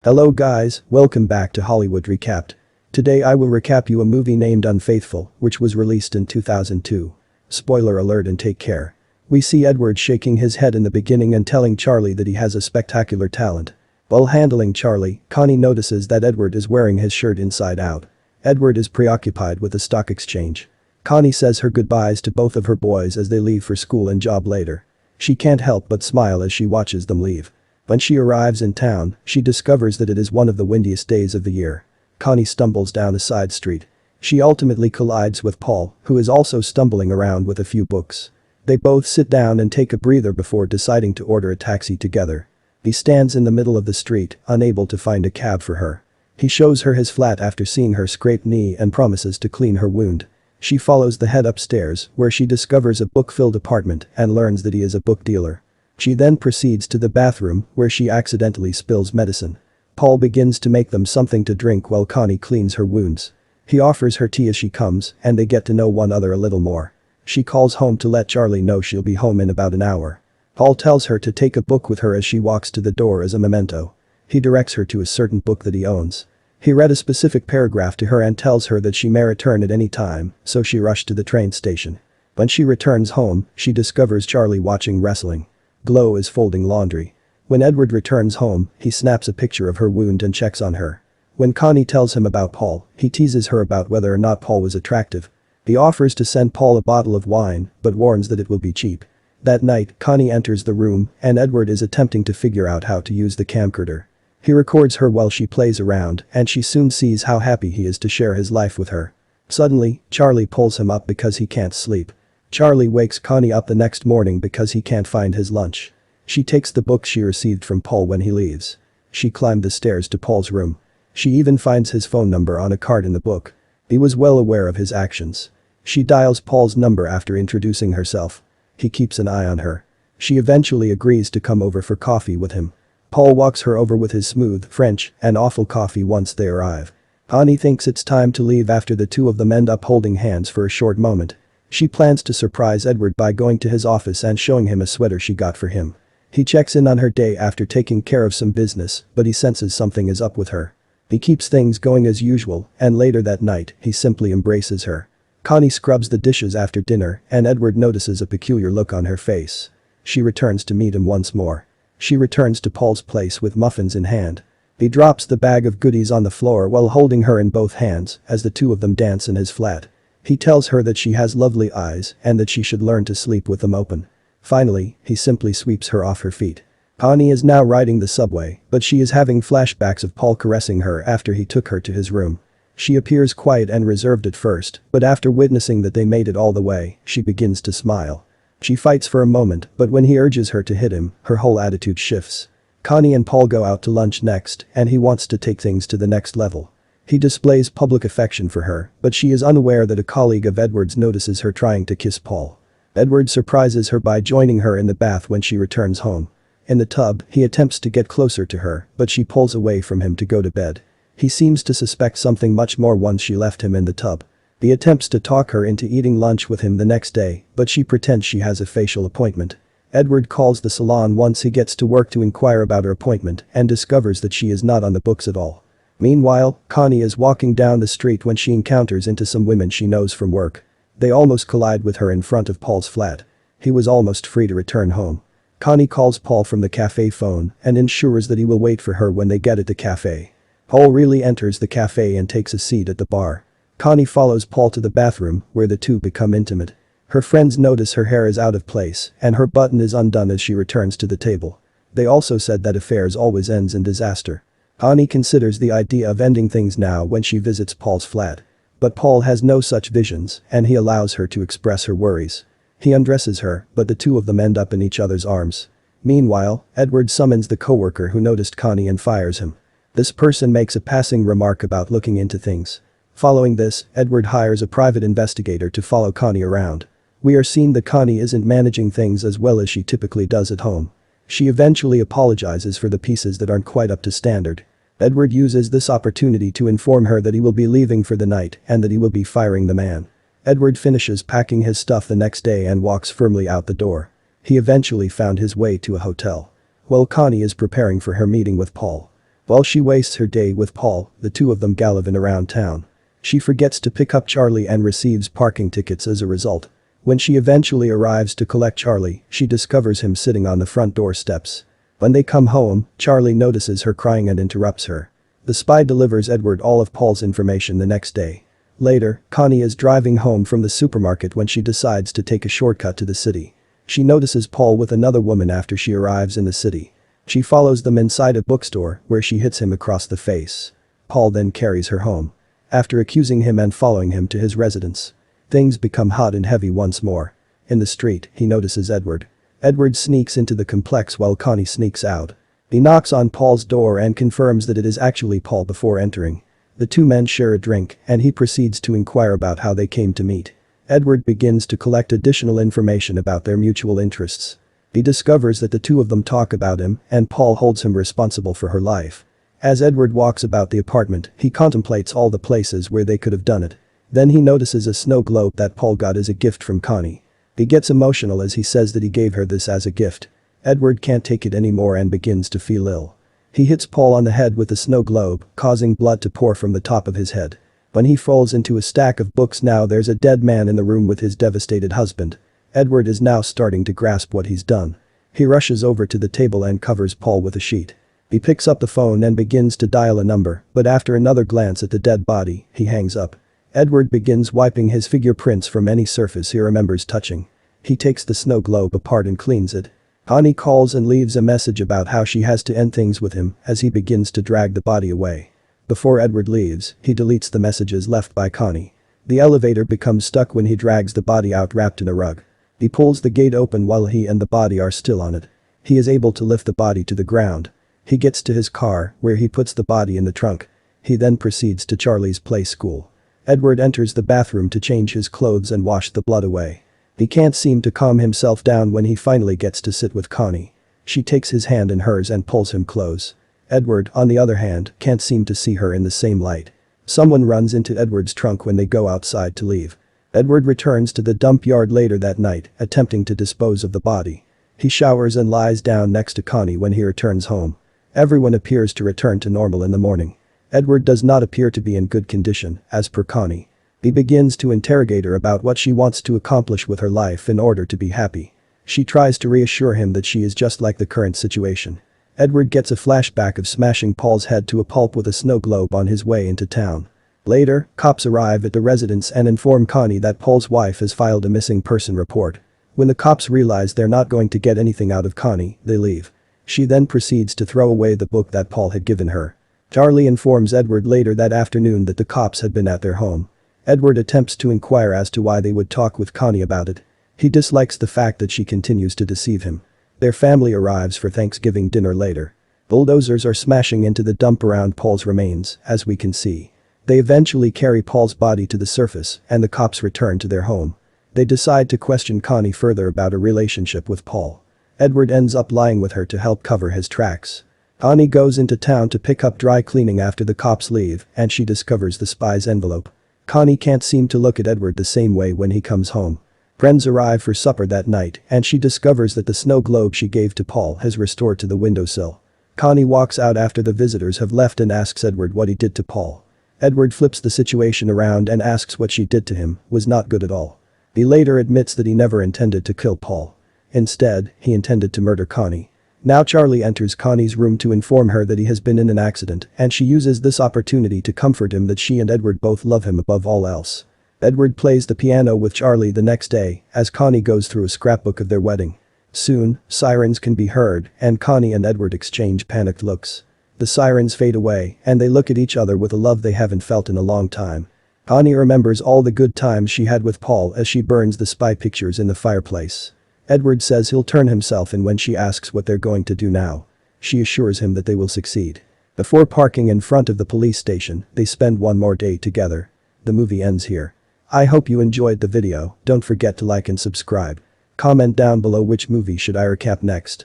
Hello guys, welcome back to Hollywood Recapped. Today I will recap you a movie named Unfaithful, which was released in 2002. Spoiler alert and take care. We see Edward shaking his head in the beginning and telling Charlie that he has a spectacular talent. While handling Charlie, Connie notices that Edward is wearing his shirt inside out. Edward is preoccupied with the stock exchange. Connie says her goodbyes to both of her boys as they leave for school and job later. She can't help but smile as she watches them leave. When she arrives in town, she discovers that it is one of the windiest days of the year. Connie stumbles down a side street. She ultimately collides with Paul, who is also stumbling around with a few books. They both sit down and take a breather before deciding to order a taxi together. He stands in the middle of the street, unable to find a cab for her. He shows her his flat after seeing her scraped knee and promises to clean her wound. She follows the head upstairs, where she discovers a book-filled apartment and learns that he is a book dealer. She then proceeds to the bathroom, where she accidentally spills medicine. Paul begins to make them something to drink while Connie cleans her wounds. He offers her tea as she comes, and they get to know one another a little more. She calls home to let Charlie know she'll be home in about an hour. Paul tells her to take a book with her as she walks to the door as a memento. He directs her to a certain book that he owns. He read a specific paragraph to her and tells her that she may return at any time, so she rushed to the train station. When she returns home, she discovers Charlie watching wrestling. Glow is folding laundry. When Edward returns home, he snaps a picture of her wound and checks on her. When Connie tells him about Paul, he teases her about whether or not Paul was attractive. He offers to send Paul a bottle of wine, but warns that it will be cheap. That night, Connie enters the room, and Edward is attempting to figure out how to use the camcorder. He records her while she plays around, and she soon sees how happy he is to share his life with her. Suddenly, Charlie pulls him up because he can't sleep. Charlie wakes Connie up the next morning because he can't find his lunch. She takes the book she received from Paul when he leaves. She climbed the stairs to Paul's room. She even finds his phone number on a card in the book. He was well aware of his actions. She dials Paul's number after introducing herself. He keeps an eye on her. She eventually agrees to come over for coffee with him. Paul walks her over with his smooth French and awful coffee once they arrive. Connie thinks it's time to leave after the two of them end up holding hands for a short moment. She plans to surprise Edward by going to his office and showing him a sweater she got for him. He checks in on her day after taking care of some business, but he senses something is up with her. He keeps things going as usual, and later that night, he simply embraces her. Connie scrubs the dishes after dinner, and Edward notices a peculiar look on her face. She returns to meet him once more. She returns to Paul's place with muffins in hand. He drops the bag of goodies on the floor while holding her in both hands as the two of them dance in his flat. He tells her that she has lovely eyes and that she should learn to sleep with them open. Finally, he simply sweeps her off her feet. Connie is now riding the subway, but she is having flashbacks of Paul caressing her after he took her to his room. She appears quiet and reserved at first, but after witnessing that they made it all the way, she begins to smile. She fights for a moment, but when he urges her to hit him, her whole attitude shifts. Connie and Paul go out to lunch next, and he wants to take things to the next level. He displays public affection for her, but she is unaware that a colleague of Edward's notices her trying to kiss Paul. Edward surprises her by joining her in the bath when she returns home. In the tub, he attempts to get closer to her, but she pulls away from him to go to bed. He seems to suspect something much more once she left him in the tub. He attempts to talk her into eating lunch with him the next day, but she pretends she has a facial appointment. Edward calls the salon once he gets to work to inquire about her appointment and discovers that she is not on the books at all. Meanwhile, Connie is walking down the street when she encounters into some women she knows from work. They almost collide with her in front of Paul's flat. He was almost free to return home. Connie calls Paul from the cafe phone and ensures that he will wait for her when they get at the cafe. Paul really enters the cafe and takes a seat at the bar. Connie follows Paul to the bathroom, where the two become intimate. Her friends notice her hair is out of place and her button is undone as she returns to the table. They also said that affairs always ends in disaster. Connie considers the idea of ending things now when she visits Paul's flat. But Paul has no such visions, and he allows her to express her worries. He undresses her, but the two of them end up in each other's arms. Meanwhile, Edward summons the coworker who noticed Connie and fires him. This person makes a passing remark about looking into things. Following this, Edward hires a private investigator to follow Connie around. We are seeing that Connie isn't managing things as well as she typically does at home. She eventually apologizes for the pieces that aren't quite up to standard. Edward uses this opportunity to inform her that he will be leaving for the night and that he will be firing the man. Edward finishes packing his stuff the next day and walks firmly out the door. He eventually found his way to a hotel. While Connie is preparing for her meeting with Paul. While she wastes her day with Paul, the two of them gallivant around town. She forgets to pick up Charlie and receives parking tickets as a result. When she eventually arrives to collect Charlie, she discovers him sitting on the front door steps. When they come home, Charlie notices her crying and interrupts her. The spy delivers Edward all of Paul's information the next day. Later, Connie is driving home from the supermarket when she decides to take a shortcut to the city. She notices Paul with another woman after she arrives in the city. She follows them inside a bookstore where she hits him across the face. Paul then carries her home. After accusing him and following him to his residence, things become hot and heavy once more. In the street, he notices Edward. Edward sneaks into the complex while Connie sneaks out. He knocks on Paul's door and confirms that it is actually Paul before entering. The two men share a drink and he proceeds to inquire about how they came to meet. Edward begins to collect additional information about their mutual interests. He discovers that the two of them talk about him and Paul holds him responsible for her life. As Edward walks about the apartment, he contemplates all the places where they could have done it. Then he notices a snow globe that Paul got as a gift from Connie. He gets emotional as he says that he gave her this as a gift. Edward can't take it anymore and begins to feel ill. He hits Paul on the head with the snow globe, causing blood to pour from the top of his head. When he falls into a stack of books, now there's a dead man in the room with his devastated husband. Edward is now starting to grasp what he's done. He rushes over to the table and covers Paul with a sheet. He picks up the phone and begins to dial a number, but after another glance at the dead body, he hangs up. Edward begins wiping his fingerprints from any surface he remembers touching. He takes the snow globe apart and cleans it. Connie calls and leaves a message about how she has to end things with him as he begins to drag the body away. Before Edward leaves, he deletes the messages left by Connie. The elevator becomes stuck when he drags the body out wrapped in a rug. He pulls the gate open while he and the body are still on it. He is able to lift the body to the ground. He gets to his car, where he puts the body in the trunk. He then proceeds to Charlie's play school. Edward enters the bathroom to change his clothes and wash the blood away. He can't seem to calm himself down when he finally gets to sit with Connie. She takes his hand in hers and pulls him close. Edward, on the other hand, can't seem to see her in the same light. Someone runs into Edward's trunk when they go outside to leave. Edward returns to the dump yard later that night, attempting to dispose of the body. He showers and lies down next to Connie when he returns home. Everyone appears to return to normal in the morning. Edward does not appear to be in good condition, as per Connie. He begins to interrogate her about what she wants to accomplish with her life in order to be happy. She tries to reassure him that she is just like the current situation. Edward gets a flashback of smashing Paul's head to a pulp with a snow globe on his way into town. Later, cops arrive at the residence and inform Connie that Paul's wife has filed a missing person report. When the cops realize they're not going to get anything out of Connie, they leave. She then proceeds to throw away the book that Paul had given her. Charlie informs Edward later that afternoon that the cops had been at their home. Edward attempts to inquire as to why they would talk with Connie about it. He dislikes the fact that she continues to deceive him. Their family arrives for Thanksgiving dinner later. Bulldozers are smashing into the dump around Paul's remains, as we can see. They eventually carry Paul's body to the surface and the cops return to their home. They decide to question Connie further about her relationship with Paul. Edward ends up lying with her to help cover his tracks. Connie goes into town to pick up dry cleaning after the cops leave and she discovers the spy's envelope. Connie can't seem to look at Edward the same way when he comes home. Friends arrive for supper that night and she discovers that the snow globe she gave to Paul has restored to the windowsill. Connie walks out after the visitors have left and asks Edward what he did to Paul. Edward flips the situation around and asks what she did to him was not good at all. He later admits that he never intended to kill Paul. Instead, he intended to murder Connie. Now Charlie enters Connie's room to inform her that he has been in an accident and she uses this opportunity to comfort him that she and Edward both love him above all else. Edward plays the piano with Charlie the next day as Connie goes through a scrapbook of their wedding. Soon, sirens can be heard and Connie and Edward exchange panicked looks. The sirens fade away and they look at each other with a love they haven't felt in a long time. Connie remembers all the good times she had with Paul as she burns the spy pictures in the fireplace. Edward says he'll turn himself in when she asks what they're going to do now. She assures him that they will succeed. Before parking in front of the police station, they spend one more day together. The movie ends here. I hope you enjoyed the video, don't forget to like and subscribe. Comment down below which movie should I recap next.